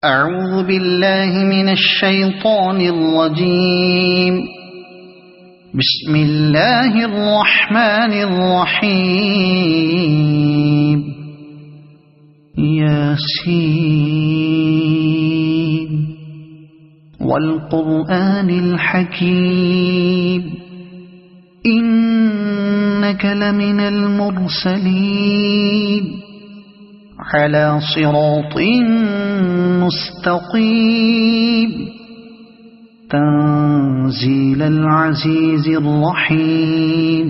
أعوذ بالله من الشيطان الرجيم. بسم الله الرحمن الرحيم. ياسين والقرآن الحكيم إنك لمن المرسلين على صراط مستقيم تنزيل العزيز الرحيم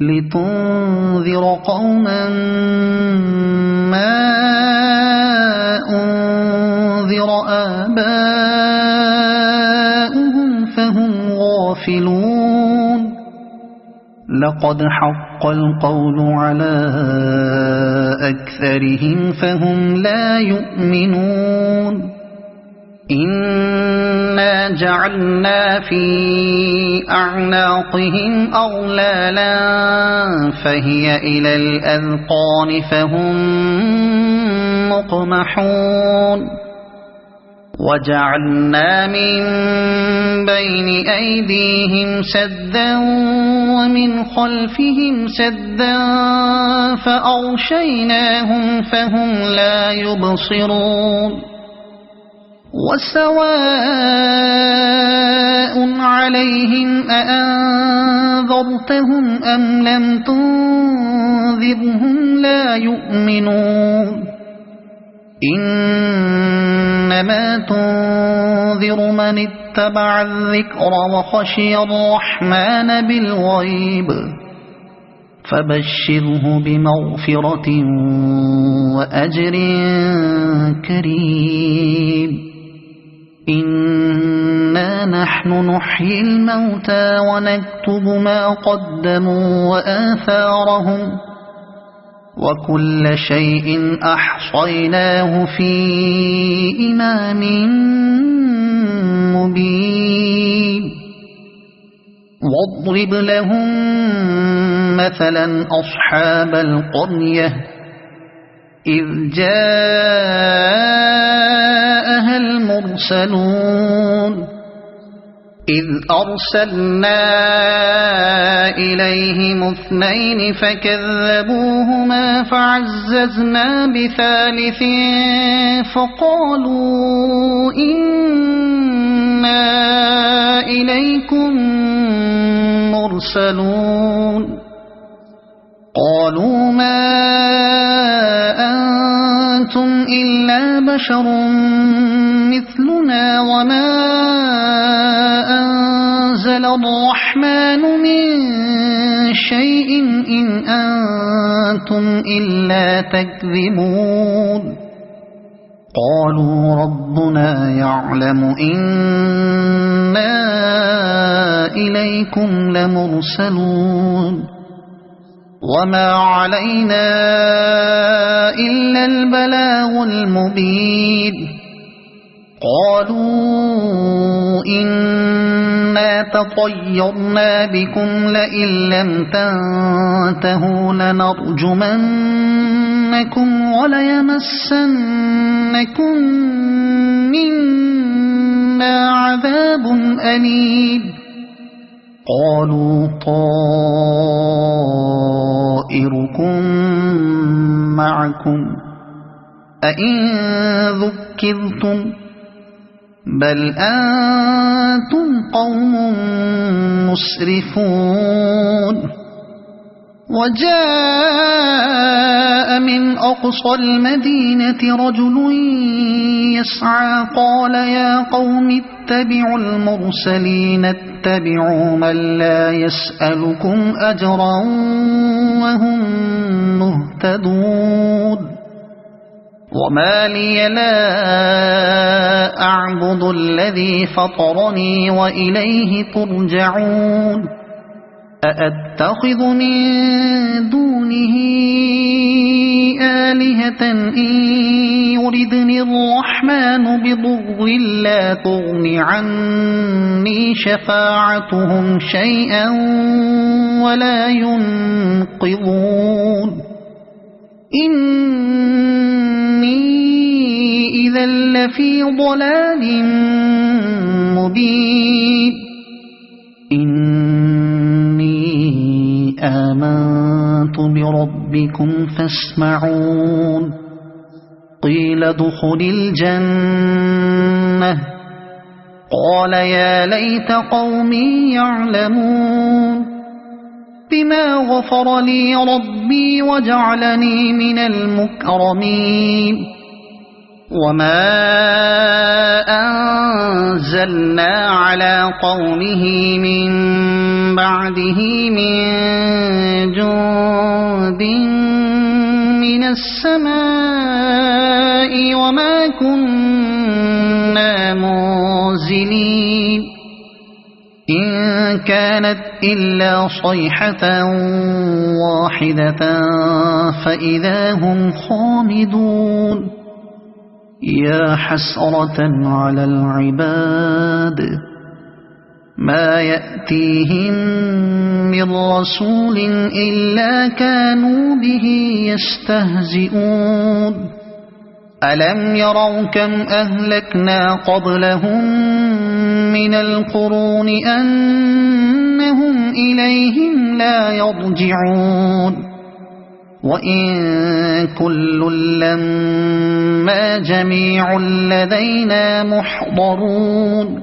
لتنذر قوما ما أنذر آباؤهم فهم غافلون. لقد حق القول على أكثرهم فهم لا يؤمنون. إنا جعلنا في أعناقهم أغلالا فهي إلى الأذقان فهم مقمحون. وجعلنا من بين أيديهم سدا ومن خلفهم سدا فأغشيناهم فهم لا يبصرون. وسواء عليهم أأنذرتهم أم لم تنذرهم لا يؤمنون. إنما تنذر من اتبع الذكر وخشي الرحمن بالغيب فبشره بمغفرة وأجر كريم. إنا نحن نحيي الموتى ونكتب ما قدموا وآثارهم وكل شيء أحصيناه في إمام مبين. واضرب لهم مثلا أصحاب القرية إذ جاءها المرسلون إذ أرسلنا إليهم اثنين فكذبوهما فعززنا بثالث فقالوا إنا إليكم مرسلون. قالوا ما أنتم إلا بشر مثلنا وما أنزل الرحمن من شيء إن أنتم إلا تكذبون. قالوا ربنا يعلم إنا إليكم لمرسلون وما علينا إلا البلاغ المبين. قالوا إنا تطيرنا بكم لئن لم تنتهوا لنرجمنكم وليمسنكم منا عذاب أليم. قالوا طائركم معكم أئن ذكرتم بل أنتم قوم مسرفون. وجاء من أقصى المدينة رجل يسعى قال يا قوم اتبعوا المرسلين اتبعوا من لا يسألكم أجرا وهم مهتدون. وما لي لا أعبد الذي فطرني وإليه ترجعون. أأتخذ من دونه آلهة إن يردني الرحمن بضر لا تغن عني شفاعتهم شيئا ولا ينقذون. إني إذا لفي ضلال مبين إني آمنت بربكم فاسمعون قيل ادخل الجنة قال يا ليت قومي يعلمون بما غفر لي ربي وجعلني من المكرمين وما أنزلنا على قومه من بعده من جند من السماء وما كنا منزلين إن كانت إلا صيحة واحدة فإذا هم خامدون يا حسرة على العباد ما يأتيهم من رسول إلا كانوا به يستهزئون ألم يروا كم أهلكنا قبلهم من القرون أنهم إليهم لا يرجعون وإن كل لما جميع لدينا محضرون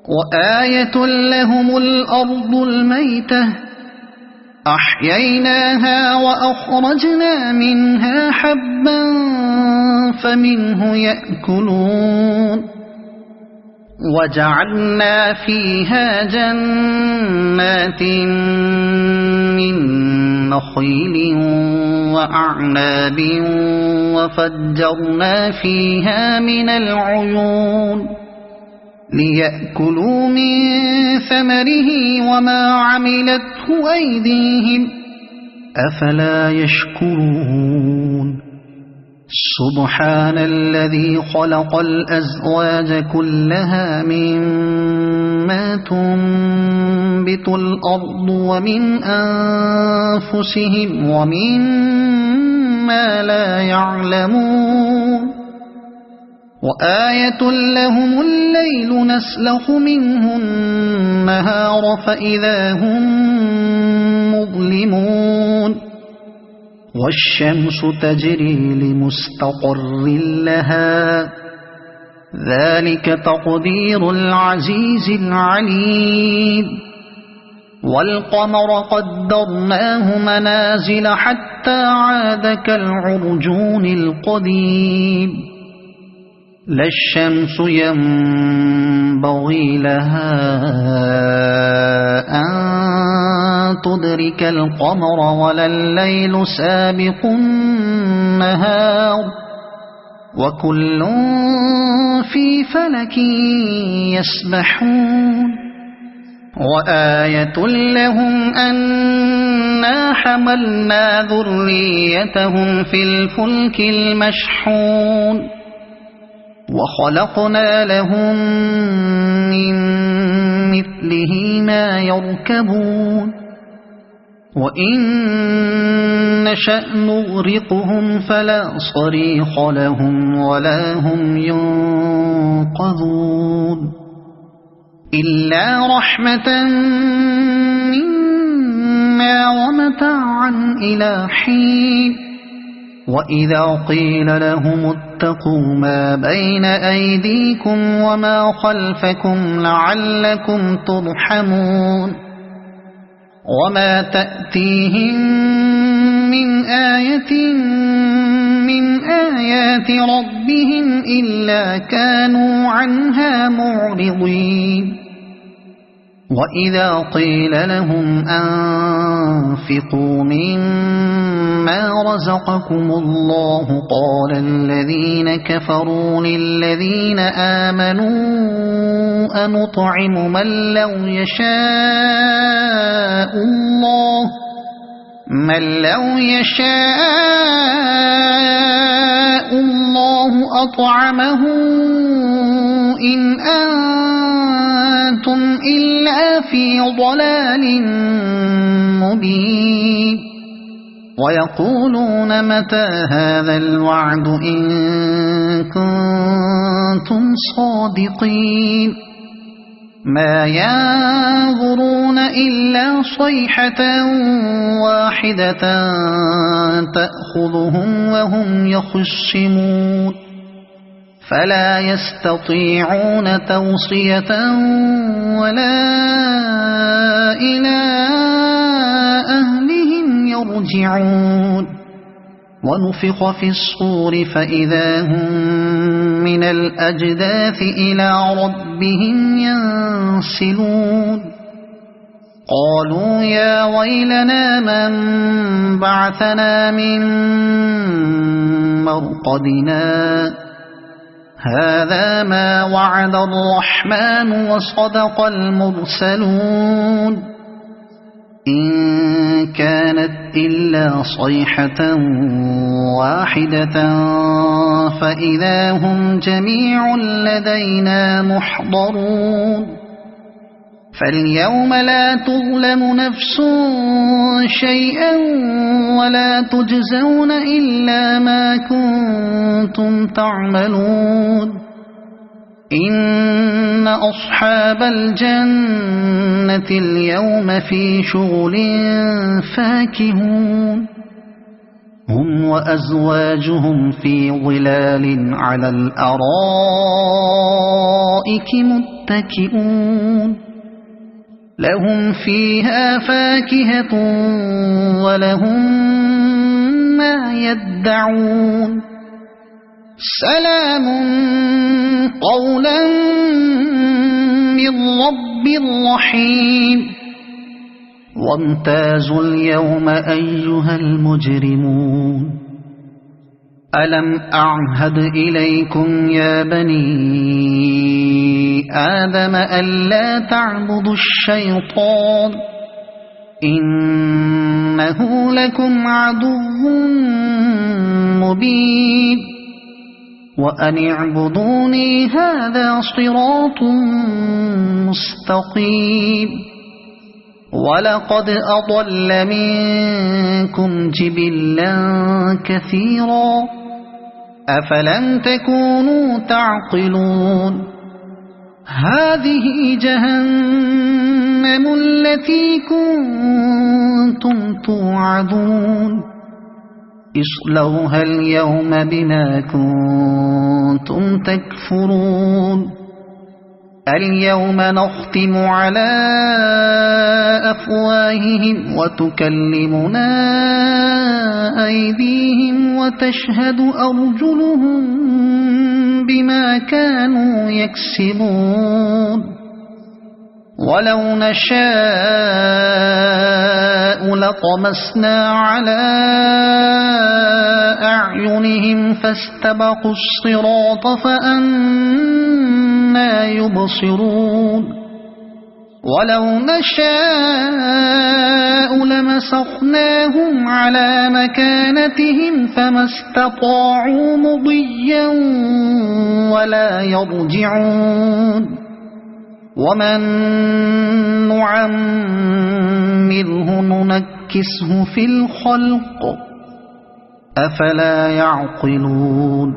وآية لهم الأرض الميتة أحييناها وأخرجنا منها حبا فمنه يأكلون وجعلنا فيها جنات من نخيل وأعناب وفجرنا فيها من العيون ليأكلوا من ثمره وما عملته أيديهم أفلا يشكرون سبحان الذي خلق الأزواج كلها مما تنبت الأرض ومن أنفسهم ومما لا يعلمون وآية لهم الليل نسلخ منه النهار فإذا هم مظلمون والشمس تجري لمستقر لها ذلك تقدير العزيز العليم والقمر قدرناه منازل حتى عاد كالعرجون القديم لا الشمس ينبغي لها أن تدرك القمر ولا الليل سابق النهار وكل في فلك يسبحون وآية لهم أنا حملنا ذريتهم في الفلك المشحون وخلقنا لهم من مثله ما يركبون وإن نشأ نغرقهم فلا صريخ لهم ولا هم ينقذون إلا رحمة منا ومتاعا إلى حين وإذا قيل لهم اتقوا ما بين أيديكم وما خلفكم لعلكم ترحمون وما تأتيهم من آية من آيات ربهم إلا كانوا عنها معرضين وإذا قيل لهم أنفقوا مما رزقكم الله قال الذين كفروا للذين آمنوا أنطعم من لو يشاء الله أطعمه إن أنتم إلا في ضلال مبين ويقولون متى هذا الوعد إن كنتم صادقين ما ينظرون إلا صيحة واحدة تأخذهم وهم يخصمون فلا يستطيعون توصية ولا إلى أهلهم يرجعون ونفخ في الصور فإذا هم من الأجداث إلى ربهم ينسلون قالوا يا ويلنا من بعثنا من مرقدنا هذا ما وعد الرحمن وصدق المرسلون إن كانت إلا صيحة واحدة فإذا هم جميع لدينا محضرون فاليوم لا تظلم نفس شيئا ولا تجزون إلا ما كنتم تعملون إن أصحاب الجنة اليوم في شغل فاكهون هم وأزواجهم في ظلال على الأرائك متكئون لهم فيها فاكهة ولهم ما يدعون سلام قولا من رب رحيم وامتازوا اليوم أيها المجرمون ألم أعهد إليكم يا بني آدم ألا تعبدوا الشيطان إنه لكم عدو مبين وأن اعبدوني هذا صراط مستقيم ولقد أضل منكم جبلا كثيرا أفلم تكونوا تعقلون هذه جهنم التي كنتم توعدون اصلوها اليوم بما كنتم تكفرون اليوم نختم على أفواههم وتكلمنا أيديهم وتشهد أرجلهم بما كانوا يكسبون ولو نشاء لطمسنا على أعينهم فاستبقوا الصراط فأنى يبصرون ولو نشاء لمسخناهم على مكانتهم فما استطاعوا مضيا ولا يرجعون ومن نعمره ننكسه في الخلق أفلا يعقلون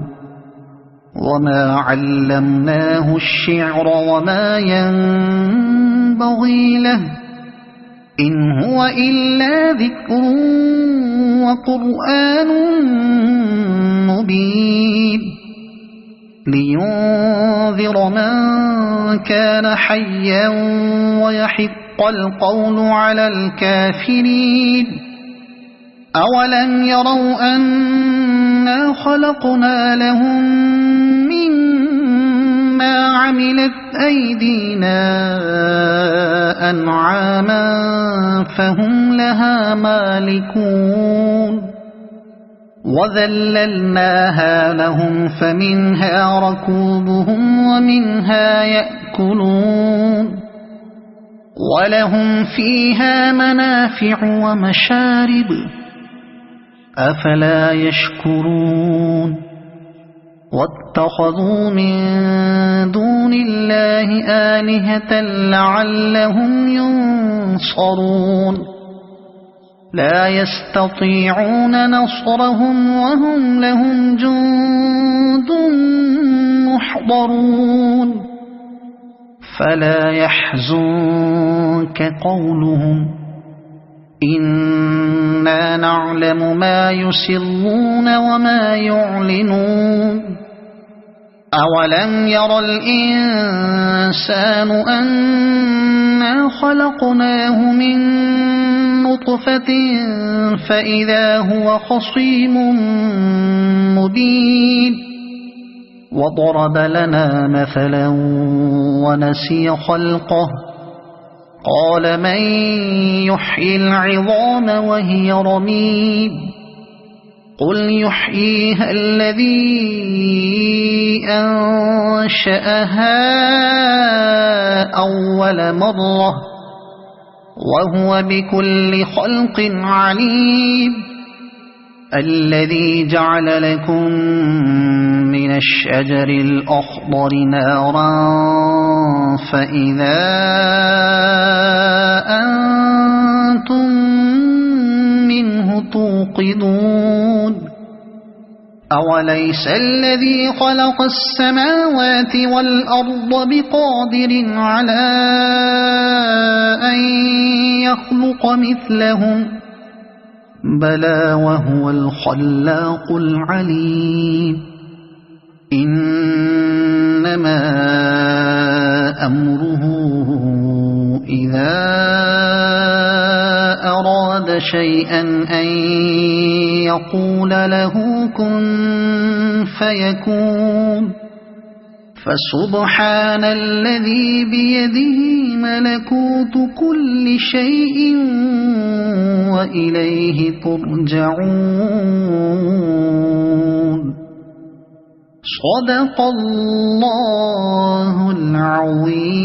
وما علمناه الشعر وما ينبغي له إن هو إلا ذكر وقرآن مبين لينذر من كان حيا ويحق القول على الكافرين أولم يروا أنا خلقنا لهم مما عملت أيدينا أنعاما فهم لها مالكون وذللناها لهم فمنها ركوبهم ومنها يأكلون ولهم فيها منافع ومشارب أفلا يشكرون واتخذوا من دون الله آلهة لعلهم ينصرون لا يستطيعون نصرهم وهم لهم جند محضرون فلا يحزنك قولهم إنا نعلم ما يسرون وما يعلنون أولم ير الإنسان أنا خلقناه من نطفة فإذا هو خصيم مبين وضرب لنا مثلا ونسي خلقه قال من يحيي العظام وهي رميم قل يحييها الذي أنشأها أول مرة وهو بكل خلق عليم الذي جعل لكم من الشجر الأخضر نارا فإذا أنتم منه توقدون أوليس الذي خلق السماوات والأرض بقادر على أن يخلق مثلهم بلى وهو الخلاق العليم إنما أمره إذا أراد شيئا أن يقول له كن فيكون فسبحان الذي بيده ملكوت كل شيء وإليه ترجعون صدق الله العظيم.